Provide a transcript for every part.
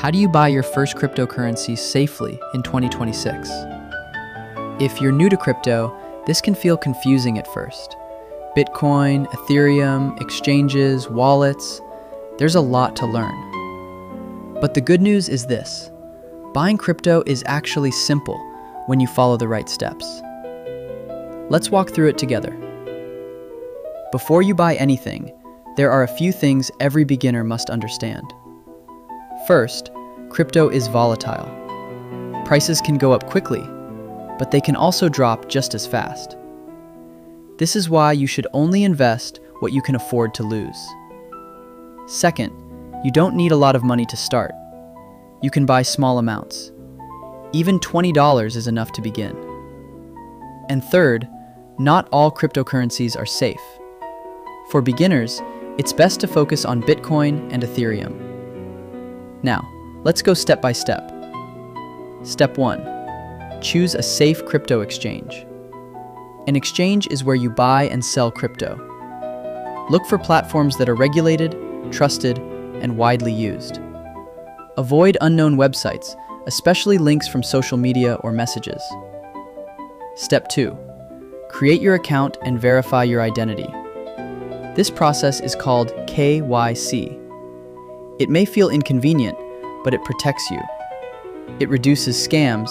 How do you buy your first cryptocurrency safely in 2026? If you're new to crypto, this can feel confusing at first. Bitcoin, Ethereum, exchanges, wallets, there's a lot to learn. But the good news is this: buying crypto is actually simple when you follow the right steps. Let's walk through it together. Before you buy anything, there are a few things every beginner must understand. First, crypto is volatile. Prices can go up quickly, but they can also drop just as fast. This is why you should only invest what you can afford to lose. Second, you don't need a lot of money to start. You can buy small amounts. Even $20 is enough to begin. And third, not all cryptocurrencies are safe. For beginners, it's best to focus on Bitcoin and Ethereum. Now, let's go step by step. Step 1. Choose a safe crypto exchange. An exchange is where you buy and sell crypto. Look for platforms that are regulated, trusted, and widely used. Avoid unknown websites, especially links from social media or messages. Step 2. Create your account and verify your identity. This process is called KYC. It may feel inconvenient, but it protects you. It reduces scams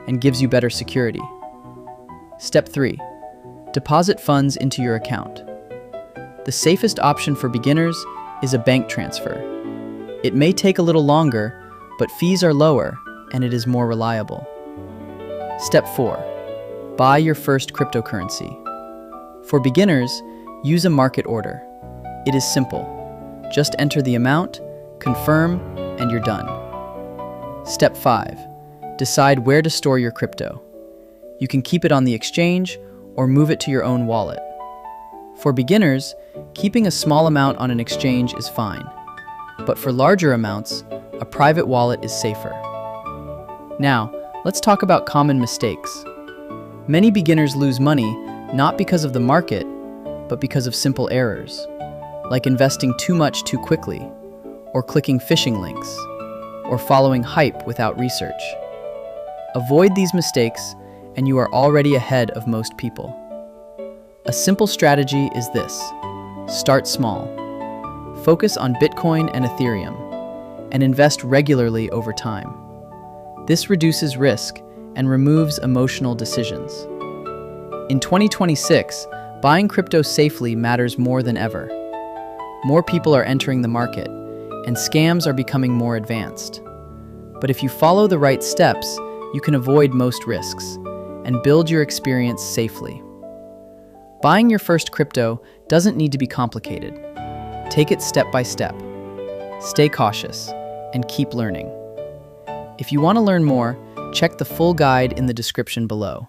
and gives you better security. Step 3. Deposit funds into your account. The safest option for beginners is a bank transfer. It may take a little longer, but fees are lower and it is more reliable. Step 4. Buy your first cryptocurrency. For beginners, use a market order. It is simple. Just enter the amount, confirm, and you're done. Step 5. Decide where to store your crypto. You can keep it on the exchange or move it to your own wallet. For beginners, keeping a small amount on an exchange is fine. But for larger amounts, a private wallet is safer. Now, let's talk about common mistakes. Many beginners lose money not because of the market, but because of simple errors, like investing too much too quickly, or clicking phishing links, or following hype without research. Avoid these mistakes, and you are already ahead of most people. A simple strategy is this: start small. Focus on Bitcoin and Ethereum, and invest regularly over time. This reduces risk and removes emotional decisions. In 2026, buying crypto safely matters more than ever. More people are entering the market, and scams are becoming more advanced. But if you follow the right steps, you can avoid most risks and build your experience safely. Buying your first crypto doesn't need to be complicated. Take it step by step. Stay cautious and keep learning. If you want to learn more, check the full guide in the description below.